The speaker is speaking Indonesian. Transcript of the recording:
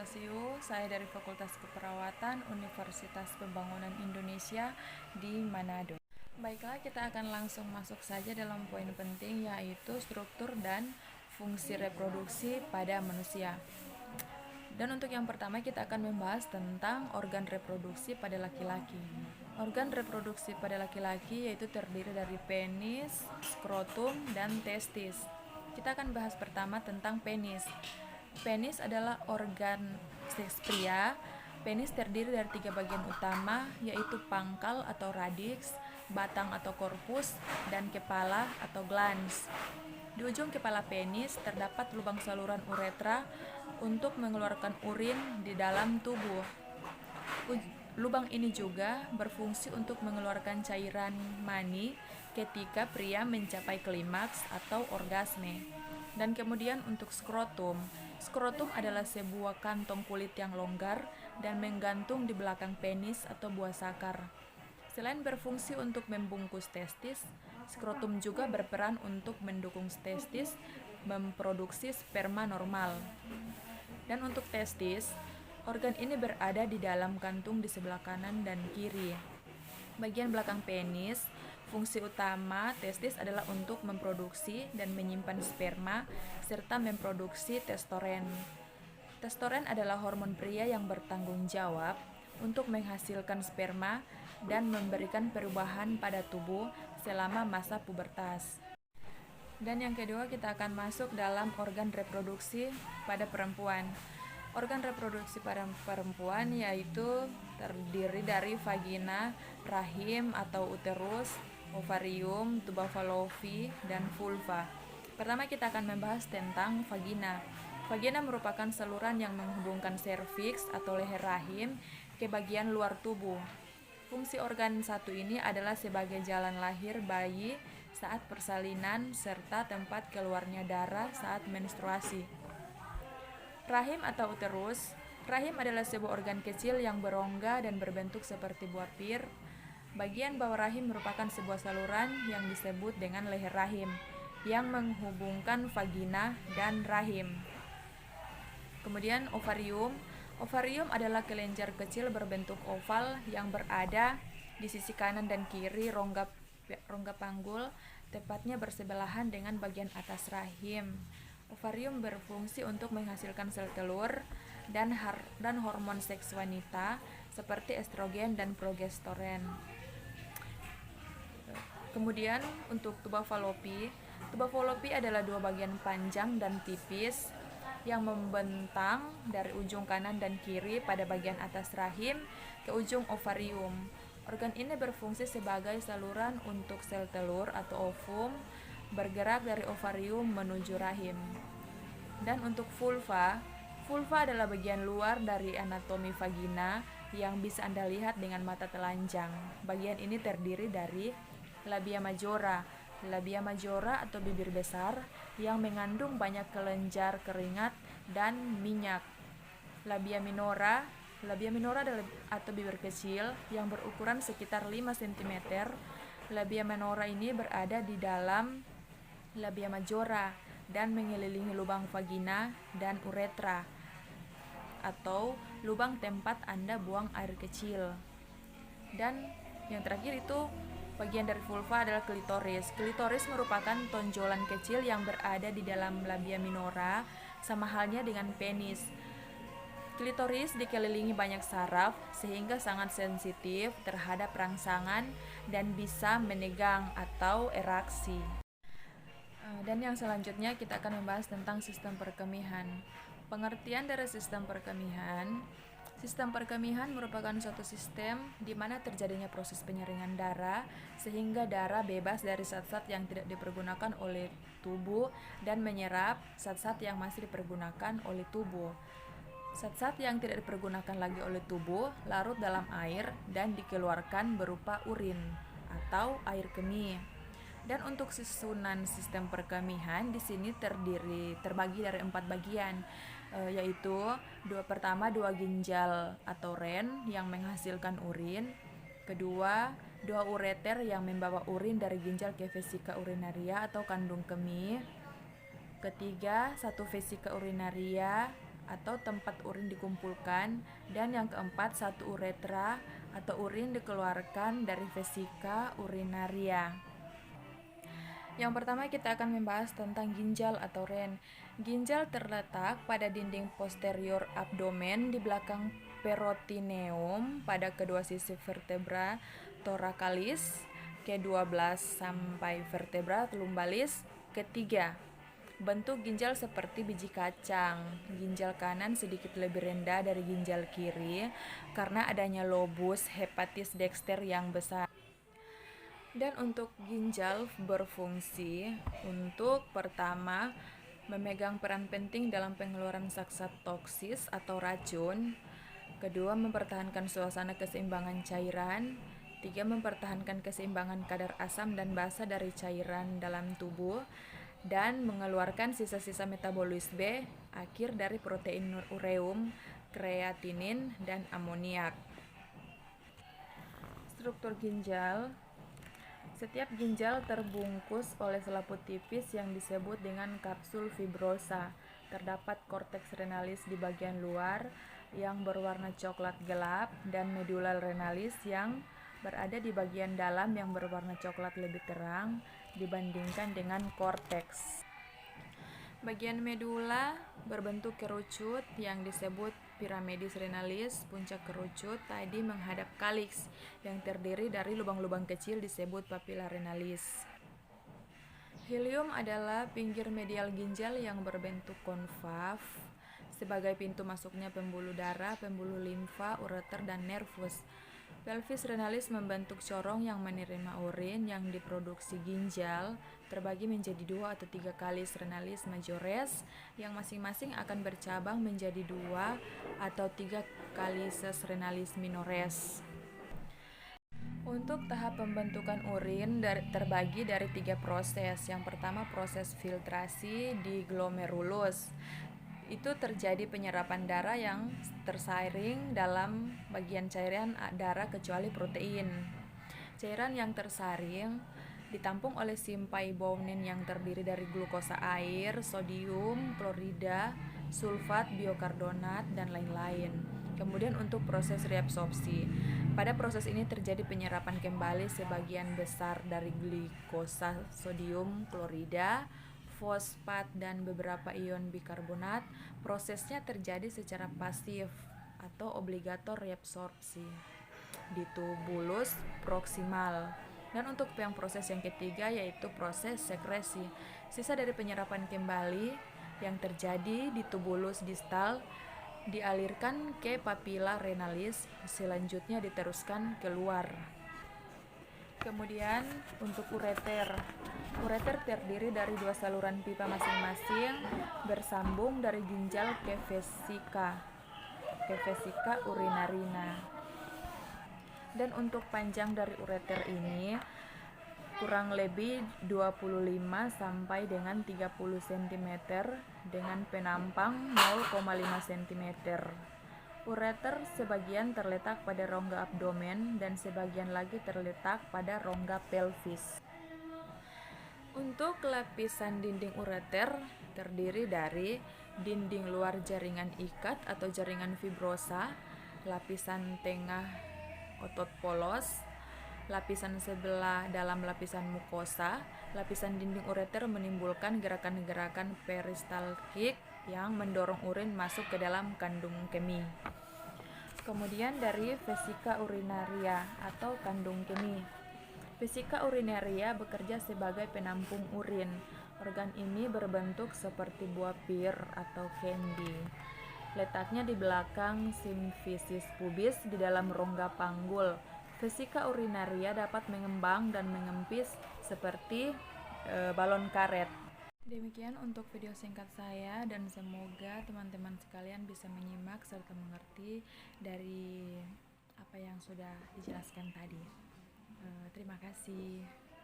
Anastasiu, saya dari Fakultas Keperawatan Universitas Pembangunan Indonesia di Manado. Baiklah, kita akan langsung masuk saja dalam poin penting, yaitu struktur dan fungsi reproduksi pada manusia. Dan untuk yang pertama kita akan membahas tentang organ reproduksi pada laki-laki. Organ reproduksi pada laki-laki yaitu terdiri dari penis, skrotum, dan testis. Kita akan bahas pertama tentang penis. Penis adalah organ seks pria. Penis terdiri dari 3 bagian utama, yaitu pangkal atau radix, batang atau korpus, dan kepala atau glans. Di ujung kepala penis terdapat lubang saluran uretra untuk mengeluarkan urin di dalam tubuh. Lubang ini juga berfungsi untuk mengeluarkan cairan mani ketika pria mencapai klimaks atau orgasme. Dan kemudian untuk skrotum. Skrotum adalah sebuah kantong kulit yang longgar dan menggantung di belakang penis atau buah sakar. Selain berfungsi untuk membungkus testis, skrotum juga berperan untuk mendukung testis memproduksi sperma normal. Dan untuk testis, organ ini berada di dalam kantung di sebelah kanan dan kiri. Bagian belakang penis, fungsi utama testis adalah untuk memproduksi dan menyimpan sperma serta memproduksi testosteron. Testosteron adalah hormon pria yang bertanggung jawab untuk menghasilkan sperma dan memberikan perubahan pada tubuh selama masa pubertas. Dan yang kedua kita akan masuk dalam organ reproduksi pada perempuan. Organ reproduksi pada perempuan yaitu terdiri dari vagina, rahim atau uterus, ovarium, tuba fallopi, dan vulva. Pertama kita akan membahas tentang vagina. Vagina merupakan saluran yang menghubungkan serviks atau leher rahim ke bagian luar tubuh. Fungsi organ satu ini adalah sebagai jalan lahir bayi saat persalinan serta tempat keluarnya darah saat menstruasi. Rahim atau uterus. Rahim adalah sebuah organ kecil yang berongga dan berbentuk seperti buah pir. Bagian bawah rahim merupakan sebuah saluran yang disebut dengan leher rahim yang menghubungkan vagina dan rahim. Kemudian ovarium. Ovarium adalah kelenjar kecil berbentuk oval yang berada di sisi kanan dan kiri rongga panggul, tepatnya bersebelahan dengan bagian atas rahim. Ovarium berfungsi untuk menghasilkan sel telur dan hormon seks wanita seperti estrogen dan progesteron. Kemudian untuk tuba fallopi. Tuba fallopi adalah 2 bagian panjang dan tipis yang membentang dari ujung kanan dan kiri pada bagian atas rahim ke ujung ovarium. Organ ini berfungsi sebagai saluran untuk sel telur atau ovum bergerak dari ovarium menuju rahim. Dan untuk vulva, vulva adalah bagian luar dari anatomi vagina yang bisa Anda lihat dengan mata telanjang. Bagian ini terdiri dari labia majora. Labia majora atau bibir besar yang mengandung banyak kelenjar keringat dan minyak. Labia minora adalah atau bibir kecil yang berukuran sekitar 5 cm. Labia minora ini berada di dalam labia majora dan mengelilingi lubang vagina dan uretra atau lubang tempat Anda buang air kecil. Dan yang terakhir itu bagian dari vulva adalah klitoris. Klitoris merupakan tonjolan kecil yang berada di dalam labia minora, sama halnya dengan penis. Klitoris dikelilingi banyak saraf sehingga sangat sensitif terhadap rangsangan dan bisa menegang atau eraksi. Dan yang selanjutnya kita akan membahas tentang sistem perkemihan. Pengertian dari sistem perkemihan. Sistem perkemihan merupakan suatu sistem di mana terjadinya proses penyaringan darah sehingga darah bebas dari zat-zat yang tidak dipergunakan oleh tubuh dan menyerap zat-zat yang masih dipergunakan oleh tubuh. Zat-zat yang tidak dipergunakan lagi oleh tubuh larut dalam air dan dikeluarkan berupa urin atau air kemih. Dan untuk susunan sistem perkemihan di sini terbagi dari 4 bagian, yaitu pertama 2 ginjal atau ren yang menghasilkan urin, kedua 2 ureter yang membawa urin dari ginjal ke vesika urinaria atau kandung kemih, ketiga 1 vesika urinaria atau tempat urin dikumpulkan, dan yang keempat satu uretra atau urin dikeluarkan dari vesika urinaria. Yang pertama kita akan membahas tentang ginjal atau ren. Ginjal terletak pada dinding posterior abdomen di belakang peritoneum pada kedua sisi vertebra thoracalis, ke-12 sampai vertebra lumbalis, ketiga. Bentuk ginjal seperti biji kacang. Ginjal kanan sedikit lebih rendah dari ginjal kiri karena adanya lobus hepatis dexter yang besar. Dan untuk ginjal berfungsi untuk pertama memegang peran penting dalam pengeluaran zat toksis atau racun, kedua mempertahankan suasana keseimbangan cairan, tiga mempertahankan keseimbangan kadar asam dan basa dari cairan dalam tubuh, dan mengeluarkan sisa-sisa metabolisme akhir dari protein ureum, kreatinin, dan amoniak. Struktur ginjal. Setiap ginjal terbungkus oleh selaput tipis yang disebut dengan kapsul fibrosa. Terdapat korteks renalis di bagian luar yang berwarna coklat gelap dan medula renalis yang berada di bagian dalam yang berwarna coklat lebih terang dibandingkan dengan korteks. Bagian medula berbentuk kerucut yang disebut piramidis renalis. Puncak kerucut tadi menghadap kaliks yang terdiri dari lubang-lubang kecil disebut papilla renalis. Helium adalah pinggir medial ginjal yang berbentuk konkav sebagai pintu masuknya pembuluh darah, pembuluh limfa, ureter, dan nervus. Pelvis renalis membentuk corong yang menerima urin yang diproduksi ginjal, terbagi menjadi 2 atau 3 kalis renalis majores yang masing-masing akan bercabang menjadi 2 atau 3 kalises renalis minores. Untuk tahap pembentukan urin terbagi dari 3 proses. Yang pertama proses filtrasi di glomerulus. Itu terjadi penyerapan darah yang tersaring dalam bagian cairan darah kecuali protein. Cairan yang tersaring ditampung oleh symphybonin yang terdiri dari glukosa air, sodium, klorida, sulfat, biokarbonat, dan lain-lain. Kemudian untuk proses reabsorpsi. Pada proses ini terjadi penyerapan kembali sebagian besar dari glukosa, sodium, klorida, fosfat, dan beberapa ion bikarbonat. Prosesnya terjadi secara pasif atau obligator reabsorpsi di tubulus proksimal. Dan untuk yang proses yang ketiga yaitu proses sekresi. Sisa dari penyerapan kembali yang terjadi di tubulus distal dialirkan ke papilla renalis, selanjutnya diteruskan keluar. Kemudian untuk ureter. Ureter terdiri dari 2 saluran pipa masing-masing bersambung dari ginjal ke vesika urinarina. Dan untuk panjang dari ureter ini kurang lebih 25 sampai dengan 30 cm dengan penampang 0,5 cm. Ureter sebagian terletak pada rongga abdomen dan sebagian lagi terletak pada rongga pelvis. Untuk lapisan dinding ureter terdiri dari dinding luar jaringan ikat atau jaringan fibrosa, lapisan tengah otot polos, lapisan sebelah dalam lapisan mukosa. Lapisan dinding ureter menimbulkan gerakan-gerakan peristaltik yang mendorong urin masuk ke dalam kandung kemih. Kemudian dari vesika urinaria atau kandung kemih. Vesika urinaria bekerja sebagai penampung urin. Organ ini berbentuk seperti buah pir atau candy. Letaknya di belakang simfisis pubis di dalam rongga panggul. Vesika urinaria dapat mengembang dan mengempis seperti balon karet. Demikian untuk video singkat saya dan semoga teman-teman sekalian bisa menyimak serta mengerti dari apa yang sudah dijelaskan tadi. Terima kasih.